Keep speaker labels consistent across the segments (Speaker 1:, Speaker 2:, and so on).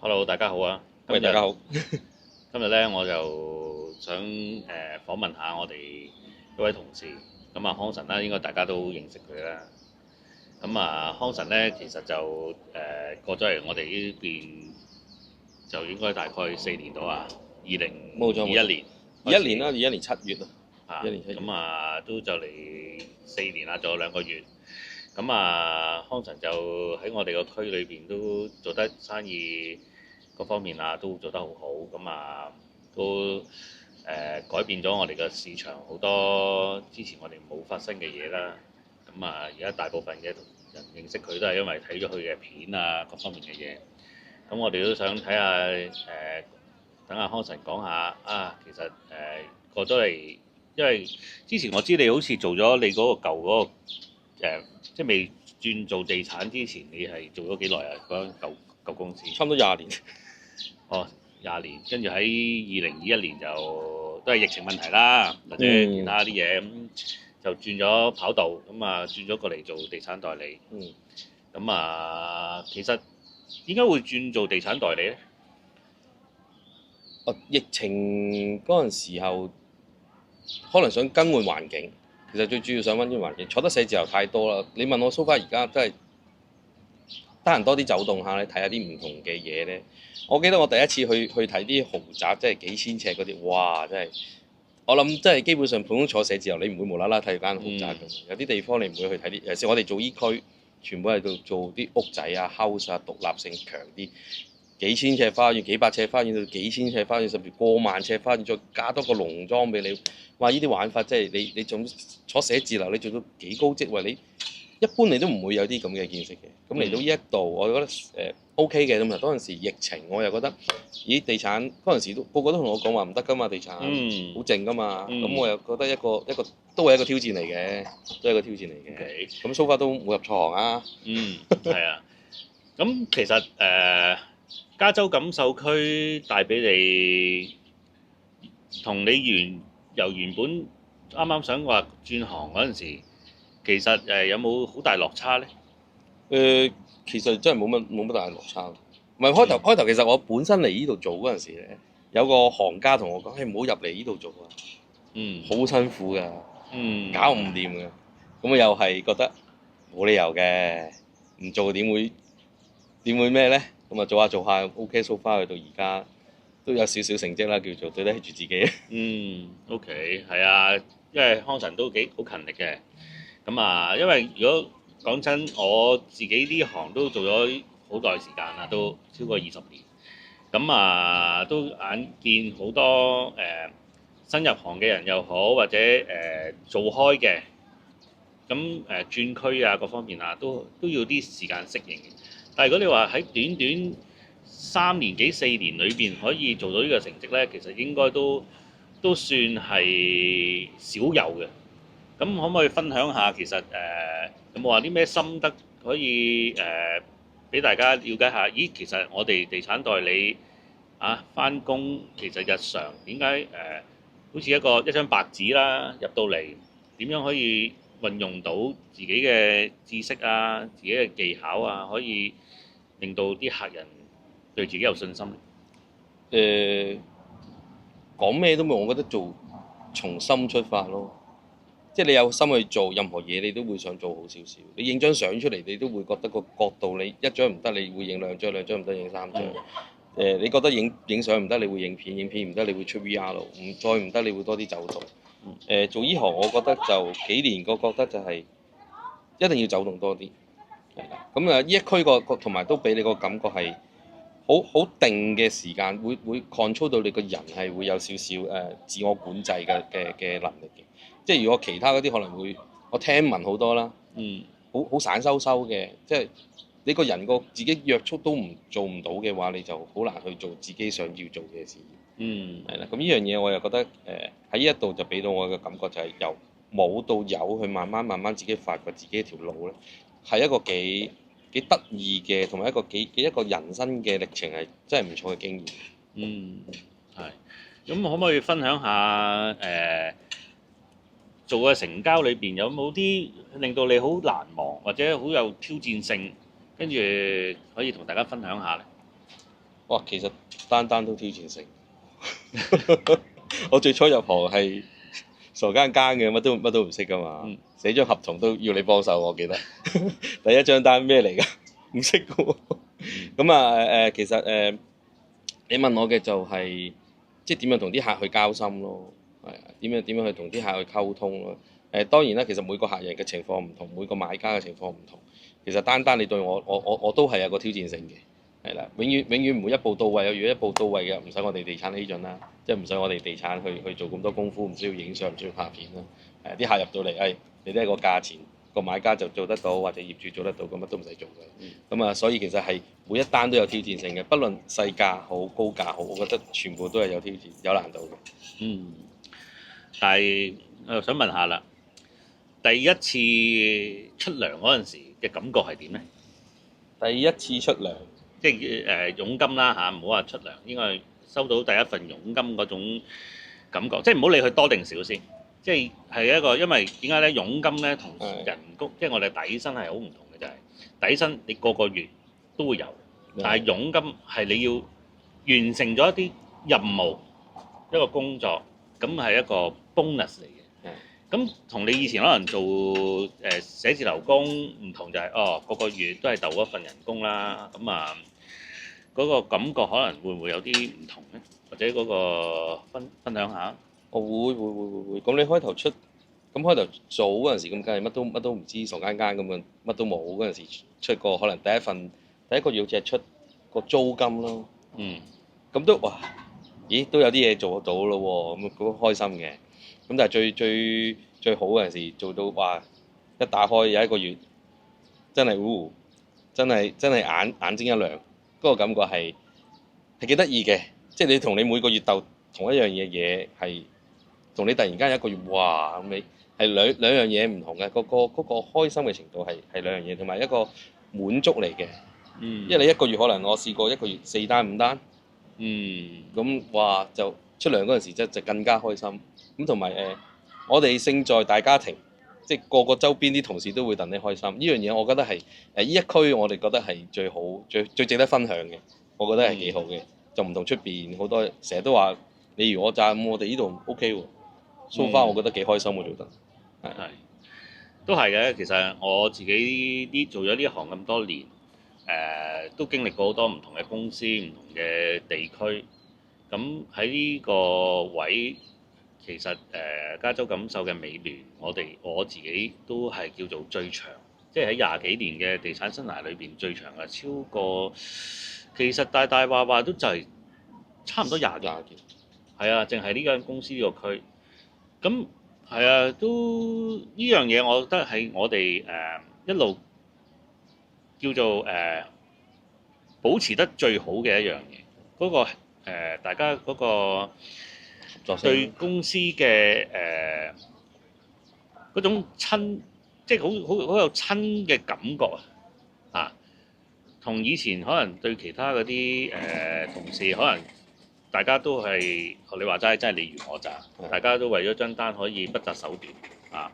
Speaker 1: Hello，大家好啊！
Speaker 2: 喂，大家好。
Speaker 1: 今日咧我就想訪問下我哋一位同事，咁啊康臣啦，應該大家都認識佢啦。咁啊康臣咧其實就過咗嚟我哋呢邊就應該大概4年到啊，二零
Speaker 2: 冇錯冇錯，
Speaker 1: 二一年開始
Speaker 2: 二一年啦，21年7月啊，一
Speaker 1: 啊，
Speaker 2: 年七月。
Speaker 1: 咁啊都就嚟4年啦，仲有2個月。咁啊，康臣就喺我哋個區裏邊都做得生意各方面啊，都做得好好。咁啊，都改變咗我哋嘅市場好多之前我哋冇發生嘅嘢啦。咁啊，而家大部分嘅人認識佢都係因為睇咗佢嘅片啊，各方面嘅嘢。咁我哋都想睇下等阿康臣講下啊，其實過咗嚟，因為之前我知你好似做咗你嗰個舊嗰個即係未轉做地產之前，你係做咗幾耐啊？嗰間舊公司？
Speaker 2: 差唔多20年。
Speaker 1: 哦，20年，跟住喺2021年就都係疫情問題啦，或者其
Speaker 2: 嗯
Speaker 1: 他啲嘢咁，就轉咗跑道，咁啊轉咗過嚟做地產代理。
Speaker 2: 嗯。
Speaker 1: 咁啊，其實點解會轉做地產代理咧？
Speaker 2: 疫情嗰陣時候，可能想更換環境。其實最主要想揾啲環境，坐得寫字樓太多啦。你問我 so far 而家真係得閒多啲走動下咧，睇下啲唔同嘅嘢咧。我記得我第一次去睇啲豪宅，即係幾千尺嗰啲，哇！真係我諗，真係基本上普通坐寫字樓，你唔會無啦啦睇間豪宅嘅。有啲地方你唔會去睇啲，尤其是我哋做依區，全部係做啲屋仔啊、house 啊，獨立性強啲。幾千尺花園、幾百尺花園到幾千尺花園，甚至過萬尺花園，再加多個農莊俾你。哇！呢啲玩法即係你仲坐寫字樓，你做到幾高職位，你一般你都唔會有啲咁嘅見識嘅。咁嚟到呢一度，我覺得OK 嘅。咁啊，嗰陣時疫情，我又覺得，咦，地產嗰陣時都個個都同我講話唔得㗎嘛，地產好靜㗎嘛。咁我又覺得一個都係一個挑戰嚟嘅，都係一個挑戰嚟嘅。咁 so far 都冇入錯行啊。
Speaker 1: 係啊。咁其實加州錦繡區帶俾你，同你由原本啱啱想話轉行嗰陣時，其實有冇好大落差呢？
Speaker 2: 其實真係冇乜大落差。唔係開頭，其實我本身嚟呢度做嗰陣時咧，有個行家同我講：，唔好入嚟呢度做啊，好辛苦㗎，搞唔掂㗎。咁我又係覺得冇理由嘅，唔做點會咩咧？咁啊做下 OK so far 去到而家都有少少成績啦，叫做對得起住自己。
Speaker 1: OK，係啊，因為康臣都幾好勤力嘅。咁啊，因為如果講真，我自己呢行都做咗好耐時間啦，都超過20年。咁啊，都眼見好多新入行嘅人又好，或者做開嘅，咁轉區啊各方面啊，都要啲時間適應嘅。但係如果你話喺短短3年幾4年裏邊可以做到呢個成績呢，其實應該都算係少有嘅。咁可唔可以分享下其實有冇話啲咩心得可以俾大家了解下？咦，其實我哋地產代理啊，翻工其實日常點解好似一張白紙啦，入到嚟點樣可以運用到自己嘅知識啊、自己嘅技巧啊，可以令到啲客人對自己有信心？
Speaker 2: 誒、講咩都冇，我覺得從心出發咯。即係你有心去做任何嘢，你都會想做好少少。你影張相出嚟，你都會覺得個角度，你一張唔得，你會影兩張，兩張唔得影3張。你覺得影相唔得，你會影片，影片唔得，你會出 VR，再唔得，你會多啲走動。做呢行，我覺得就幾年個覺得就係一定要走動多啲。係啦，咁啊，呢一區個同埋都俾你個感覺係好定嘅時間，會 control 到你個人係會有少少自我管制嘅能力嘅。即係如果其他嗰啲可能會，我聽聞好多啦，好散收收嘅，即係你個人個自己約束都做唔到嘅話，你就好難去做自己想要做嘅事業。係啦，咁呢樣嘢我又覺得喺呢一度就俾到我嘅感覺就係由冇到有去慢慢自己發掘自己一條路咧，係一個幾得意嘅，同埋一個人生嘅歷程，係真係唔錯嘅經驗。
Speaker 1: 係。咁可唔可以分享下做嘅成交裏邊有冇啲令到你好難忘或者好有挑戰性，跟住可以同大家分享下呢？
Speaker 2: 哇，其實單單都挑戰性。我最初入行係傻更更嘅，乜都唔識噶嘛，
Speaker 1: 嗯
Speaker 2: 寫張合同都要你幫手，我記得第一張單咩嚟㗎？唔識嘅喎。咁啊其實你問我嘅就係、即係點樣同啲客去交心咯，係啊，點樣去同啲客去溝通咯。當然啦，其實每個客人嘅情況唔同，每個買家嘅情況唔同。其實單單你對我都係有個挑戰性嘅，係啦，永遠唔會一步到位啊！如果一步到位嘅，唔使我哋地產 agent 啦，即係唔使我哋地產去做咁多功夫，唔需要影相，唔需要拍片啦。啲客入到嚟，你都係個價錢，個買家就做得到，或者業主做得到，咁乜都唔使做嘅。咁啊，所以其實係每一單都有挑戰性嘅，不論細價好高價好，我覺得全部都係有挑戰、有難度嘅。
Speaker 1: 嗯，但係我又想問下啦，第一次出糧嗰陣時嘅感覺係點咧？
Speaker 2: 第一次出糧，
Speaker 1: 即係佣金啦嚇，唔好話出糧，應該係收到第一份佣金嗰種感覺，即係唔好理佢多定少先，即係一個，因為點解咧？佣金咧同人工，即係我哋底薪係好唔同嘅，就係底薪你個個月都會有，但係佣金係你要完成咗一啲任務，一個工作，咁係一個 bonus 嚟嘅。咁同你以前可能做寫字樓工唔同，就係個個月都係鬥一份人工啦。咁啊，嗰個感覺可能會唔會有啲唔同咧？或者嗰個分享下？
Speaker 2: 我會。咁你開頭出，咁開頭做嗰陣時，咁梗係乜都唔知，傻更更咁樣，乜都冇嗰陣時出過，可能第一個月好似係出個租金咯。
Speaker 1: 嗯。
Speaker 2: 咁都哇，咦都有啲嘢做得到咯喎，咁好開心嘅。咁但係最好嗰陣時做到哇，一打開有一個月真係真係眼睛一亮，嗰個感覺係幾得意嘅。即係你同你每個月鬥同一樣嘢係，同你突然間一個月哇咁你係兩樣嘢唔同嘅，嗰個開心嘅程度係兩樣嘢，同埋一個滿足嚟嘅。
Speaker 1: 嗯。
Speaker 2: 因為你一個月可能我試過一個月4單5單。
Speaker 1: 嗯。
Speaker 2: 咁哇就出糧嗰陣時就更加開心。咁同埋我哋勝在大家庭，即係個個周邊啲同事都會戥你開心。呢樣嘢我覺得係呢一區我哋覺得係最好、最值得分享嘅。我覺得係幾好嘅，就唔同出邊好多成日都話你如我賺，咁我哋呢度 OK 喎。so far 我覺得幾開心喎做得。
Speaker 1: 係。都係嘅，其實我自己做咗呢行咁多年，都經歷過好多唔同嘅公司、唔同嘅地區。咁喺呢個位，其實加州錦繡嘅美聯，我自己都係叫做最長，即係喺廿幾年嘅地產生涯裏邊最長嘅，超過其實大話都就係差唔多廿年。係啊，淨係呢間公司呢個區。咁係啊，都呢樣嘢，我覺得係我哋一路叫做保持得最好嘅一樣嘢。嗰個大家嗰個對公司嘅嗰種親，即係好有親嘅感覺啊！同以前可能對其他嗰啲同事，可能大家都係學你話齋，真係你虞我詐，大家都為咗張單可以不擇手段啊！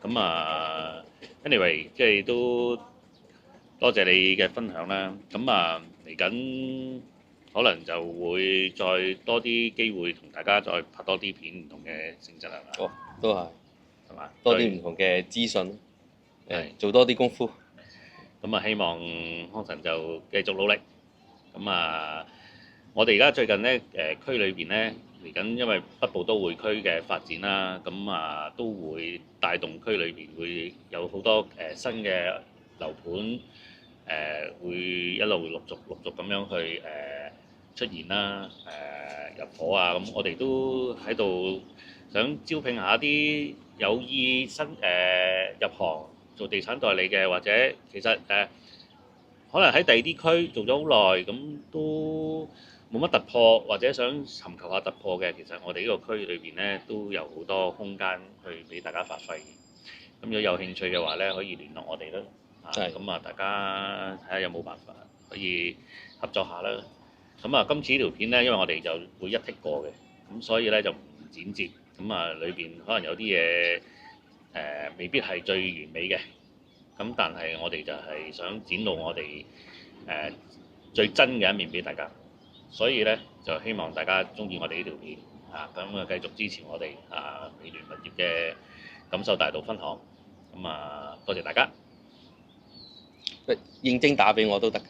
Speaker 1: 咁啊，anyway，即係都多謝你嘅分享啦。咁啊，嚟緊可能就會再多啲機會同大家再拍多啲片，唔同嘅性質係嘛？
Speaker 2: 哦，都係
Speaker 1: 嘛？
Speaker 2: 多啲唔同嘅資訊，
Speaker 1: 係
Speaker 2: 做多啲功夫。
Speaker 1: 咁啊，希望康臣就繼續努力。咁啊，我哋而家最近咧區裏邊咧嚟緊，因為北部都會區嘅發展啦，咁啊都會帶動區裏邊會有好多新嘅樓盤會一路陸續咁樣去出現啦，入伙啊，咁我哋都喺度想招聘下啲有意新入行做地產代理嘅，或者其實可能喺第二啲區做咗好耐，咁都冇乜突破，或者想尋求下突破嘅，其實我哋呢個區裏邊咧都有好多空間去俾大家發揮。咁如果有興趣嘅話咧，可以聯絡我哋啦。咁啊，大家睇下有冇辦法可以合作下啦。咁啊，今次呢條片咧，因為我哋就會一剔過嘅，咁所以咧就唔剪接。咁啊，裏邊可能有啲嘢未必係最完美嘅。咁但係我哋就係想展露我哋最真嘅一面俾大家。所以咧就希望大家中意我哋呢條片咁繼續支持我哋美聯物業嘅感受大道分行。多謝大家。
Speaker 2: 應徵打俾我都得。